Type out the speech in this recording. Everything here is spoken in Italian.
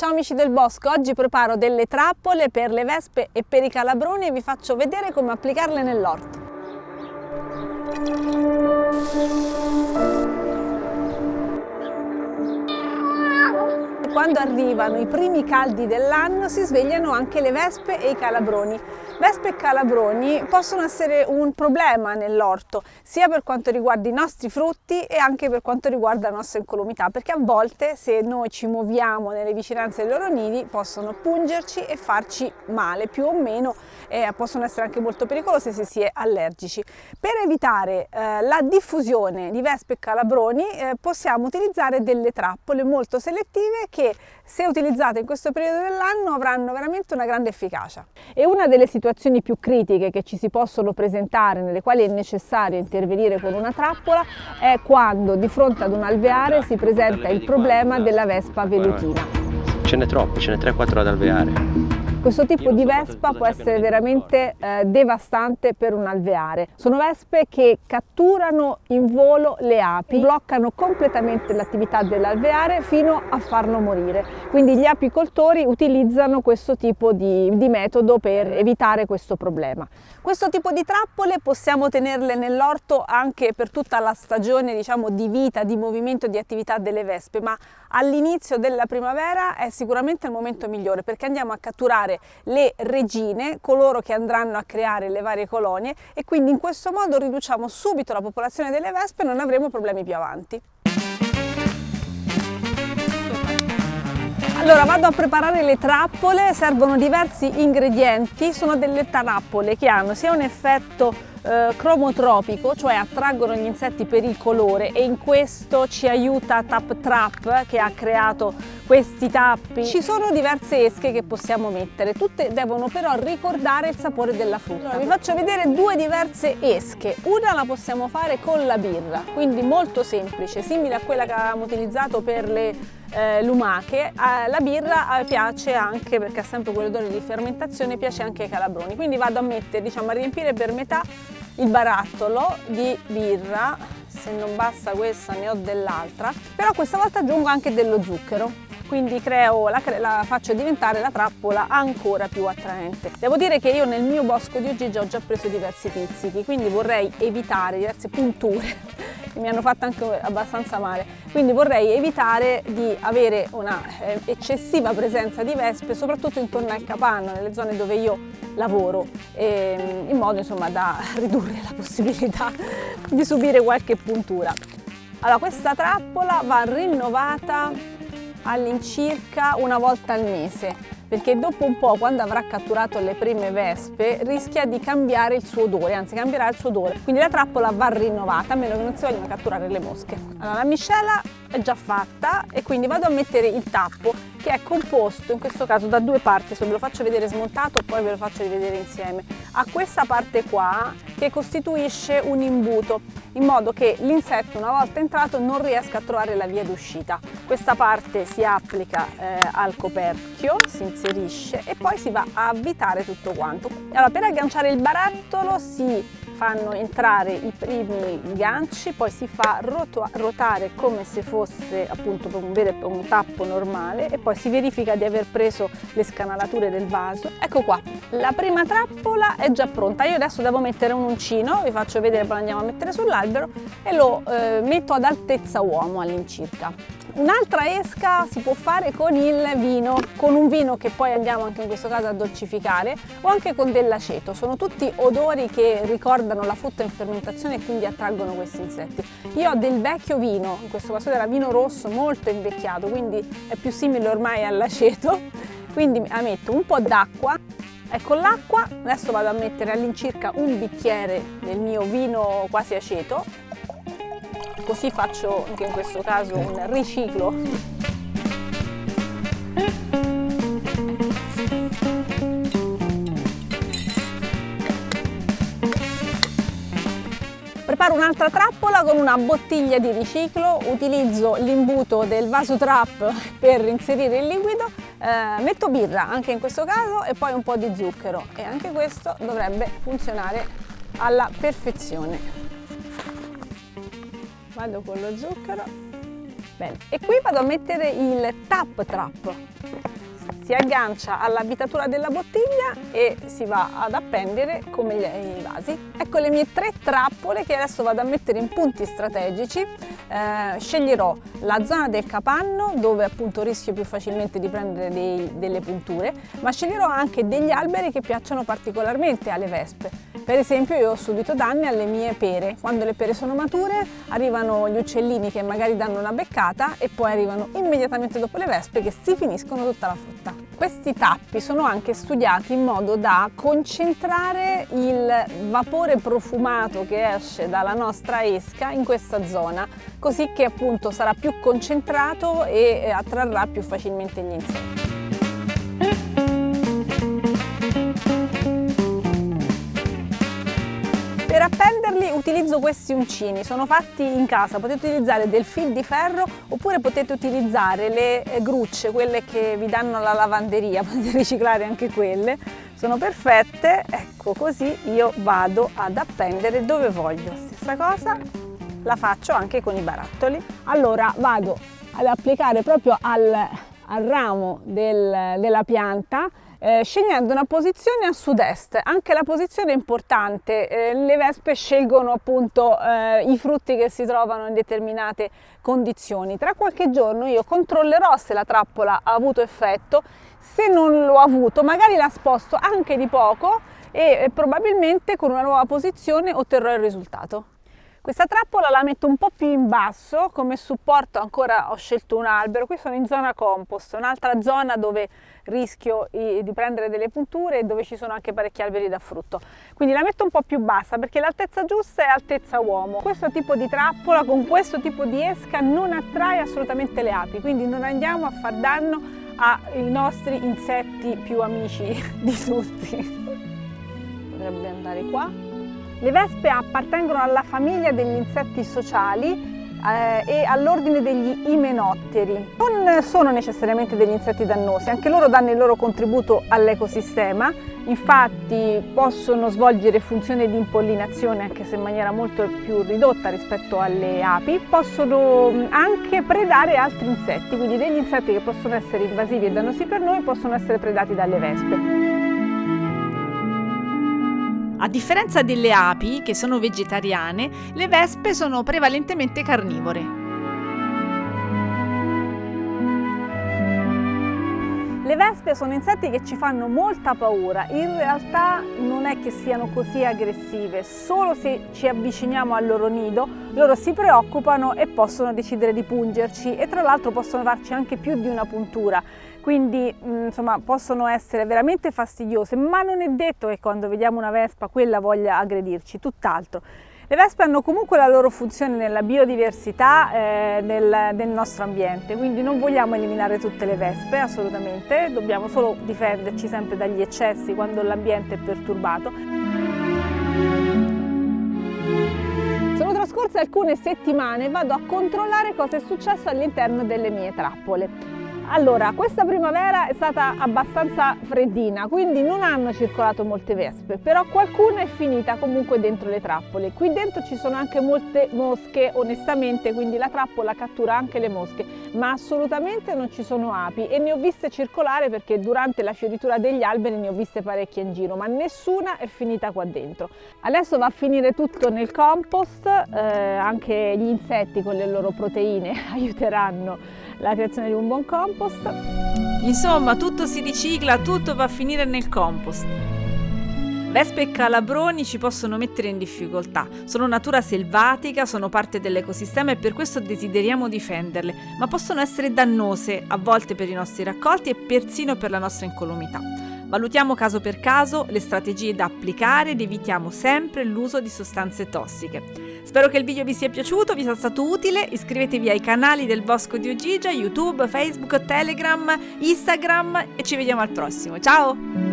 Ciao amici del bosco, oggi preparo delle trappole per le vespe e per i calabroni e vi faccio vedere come applicarle nell'orto. Quando arrivano i primi caldi dell'anno si svegliano anche le vespe e i calabroni. Vespe e calabroni possono essere un problema nell'orto, sia per quanto riguarda i nostri frutti e anche per quanto riguarda la nostra incolumità, perché a volte se noi ci muoviamo nelle vicinanze dei loro nidi possono pungerci e farci male, più o meno, possono essere anche molto pericolose se si è allergici. Per evitare la diffusione di vespe e calabroni possiamo utilizzare delle trappole molto selettive che, se utilizzate in questo periodo dell'anno, avranno veramente una grande efficacia. E una delle situazioni più critiche che ci si possono presentare, nelle quali è necessario intervenire con una trappola, è quando di fronte ad un alveare si presenta il problema della vespa velutina. Ce n'è troppe, ce n'è 3-4 ad alveare. Questo tipo di vespa può essere veramente devastante per un alveare. Sono vespe che catturano in volo le api, bloccano completamente l'attività dell'alveare fino a farlo morire. Quindi gli apicoltori utilizzano questo tipo di metodo per evitare questo problema. Questo tipo di trappole possiamo tenerle nell'orto anche per tutta la stagione, diciamo, di vita, di movimento, di attività delle vespe, ma all'inizio della primavera è sicuramente il momento migliore, perché andiamo a catturare le regine, coloro che andranno a creare le varie colonie, e quindi in questo modo riduciamo subito la popolazione delle vespe e non avremo problemi più avanti. Allora vado a preparare le trappole, servono diversi ingredienti, sono delle trappole che hanno sia un effetto cromotropico, cioè attraggono gli insetti per il colore, e in questo ci aiuta Tap Trap, che ha creato questi tappi. Ci sono diverse esche che possiamo mettere, tutte devono però ricordare il sapore della frutta. Allora, vi faccio vedere due diverse esche. Una la possiamo fare con la birra, quindi molto semplice, simile a quella che avevamo utilizzato per le lumache. La birra piace anche, perché ha sempre quell'odore di fermentazione, piace anche ai calabroni, quindi vado a mettere, diciamo, a riempire per metà il barattolo di birra. Se non basta questa ne ho dell'altra, però questa volta aggiungo anche dello zucchero, quindi faccio diventare la trappola ancora più attraente. Devo dire che io nel mio bosco di oggi ho già preso diversi pizzichi, quindi vorrei evitare diverse punture che mi hanno fatto anche abbastanza male, quindi vorrei evitare di avere una eccessiva presenza di vespe, soprattutto intorno al capanno, nelle zone dove io lavoro, in modo, insomma, da ridurre la possibilità di subire qualche puntura. Allora, questa trappola va rinnovata all'incirca una volta al mese, perché dopo un po', quando avrà catturato le prime vespe, rischia di cambiare il suo odore, anzi cambierà il suo odore, quindi la trappola va rinnovata, a meno che non si vogliono catturare le mosche. Allora, la miscela è già fatta e quindi vado a mettere il tappo, che è composto in questo caso da due parti. Ve lo faccio vedere smontato, poi ve lo faccio rivedere insieme. A questa parte qua, che costituisce un imbuto, in modo che l'insetto, una volta entrato, non riesca a trovare la via d'uscita. Questa parte si applica al coperchio, si inserisce e poi si va a avvitare tutto quanto. Allora, per agganciare il barattolo si fanno entrare i primi ganci, poi si fa ruotare come se fosse appunto un tappo normale, e poi si verifica di aver preso le scanalature del vaso. Ecco qua, la prima trappola è già pronta. Io adesso devo mettere un uncino, vi faccio vedere, poi andiamo a mettere sull'albero, e lo metto ad altezza uomo all'incirca. Un'altra esca si può fare con il vino, con un vino che poi andiamo anche in questo caso a dolcificare, o anche con dell'aceto. Sono tutti odori che ricordano la frutta in fermentazione e quindi attraggono questi insetti. Io ho del vecchio vino, in questo caso era vino rosso molto invecchiato, quindi è più simile ormai all'aceto, quindi metto un po' d'acqua. Ecco l'acqua, adesso vado a mettere all'incirca un bicchiere del mio vino quasi aceto, così faccio anche in questo caso un riciclo. Preparo un'altra trappola con una bottiglia di riciclo, utilizzo l'imbuto del Vasotrap per inserire il liquido, metto birra anche in questo caso e poi un po' di zucchero, e anche questo dovrebbe funzionare alla perfezione. Vado con lo zucchero Bene, e qui vado a mettere il tap trap. Si aggancia all'abitatura della bottiglia e si va ad appendere come i vasi. Ecco le mie 3 trappole che adesso vado a mettere in punti strategici. Sceglierò la zona del capanno dove appunto rischio più facilmente di prendere delle punture, ma sceglierò anche degli alberi che piacciono particolarmente alle vespe. Per esempio io ho subito danni alle mie pere. Quando le pere sono mature arrivano gli uccellini che magari danno una beccata e poi arrivano immediatamente dopo le vespe che si finiscono tutta la frutta. Questi tappi sono anche studiati in modo da concentrare il vapore profumato che esce dalla nostra esca in questa zona, così che appunto sarà più concentrato e attrarrà più facilmente gli insetti. Per appenderli utilizzo questi uncini, sono fatti in casa, potete utilizzare del fil di ferro oppure potete utilizzare le grucce, quelle che vi danno alla lavanderia, potete riciclare anche quelle, sono perfette. Ecco, così io vado ad appendere dove voglio. Stessa cosa la faccio anche con i barattoli. Allora vado ad applicare proprio al ramo della pianta, scegliendo una posizione a sud-est. Anche la posizione è importante, le vespe scelgono appunto i frutti che si trovano in determinate condizioni. Tra qualche giorno io controllerò se la trappola ha avuto effetto, se non lo ha avuto magari la sposto anche di poco e probabilmente con una nuova posizione otterrò il risultato. Questa trappola la metto un po' più in basso, come supporto ancora ho scelto un albero. Qui sono in zona compost, un'altra zona dove rischio di prendere delle punture e dove ci sono anche parecchi alberi da frutto. Quindi la metto un po' più bassa perché l'altezza giusta è altezza uomo. Questo tipo di trappola con questo tipo di esca non attrae assolutamente le api, quindi non andiamo a far danno ai nostri insetti più amici di tutti. Potrebbe andare qua. Le vespe appartengono alla famiglia degli insetti sociali e all'ordine degli imenotteri. Non sono necessariamente degli insetti dannosi, anche loro danno il loro contributo all'ecosistema, infatti possono svolgere funzioni di impollinazione anche se in maniera molto più ridotta rispetto alle api, possono anche predare altri insetti, quindi degli insetti che possono essere invasivi e dannosi per noi possono essere predati dalle vespe. A differenza delle api, che sono vegetariane, le vespe sono prevalentemente carnivore. Le vespe sono insetti che ci fanno molta paura, in realtà non è che siano così aggressive, solo se ci avviciniamo al loro nido loro si preoccupano e possono decidere di pungerci e tra l'altro possono farci anche più di una puntura. Quindi insomma possono essere veramente fastidiose, ma non è detto che quando vediamo una vespa quella voglia aggredirci, tutt'altro. Le vespe hanno comunque la loro funzione nella biodiversità del nostro ambiente, quindi non vogliamo eliminare tutte le vespe assolutamente, dobbiamo solo difenderci sempre dagli eccessi quando l'ambiente è perturbato. Sono trascorse alcune settimane e vado a controllare cosa è successo all'interno delle mie trappole. Allora, questa primavera è stata abbastanza freddina, quindi non hanno circolato molte vespe, però qualcuna è finita comunque dentro le trappole. Qui dentro ci sono anche molte mosche, onestamente, quindi la trappola cattura anche le mosche, ma assolutamente non ci sono api e ne ho viste circolare perché durante la fioritura degli alberi ne ho viste parecchie in giro, ma nessuna è finita qua dentro. Adesso va a finire tutto nel compost, anche gli insetti con le loro proteine aiuteranno la creazione di un buon compost. Insomma, tutto si ricicla, tutto va a finire nel compost. Vespe e calabroni ci possono mettere in difficoltà, sono natura selvatica, sono parte dell'ecosistema e per questo desideriamo difenderle, ma possono essere dannose a volte per i nostri raccolti e persino per la nostra incolumità. Valutiamo caso per caso le strategie da applicare ed evitiamo sempre l'uso di sostanze tossiche. Spero che il video vi sia piaciuto, vi sia stato utile, iscrivetevi ai canali del Bosco di Ogygia, YouTube, Facebook, Telegram, Instagram e ci vediamo al prossimo. Ciao!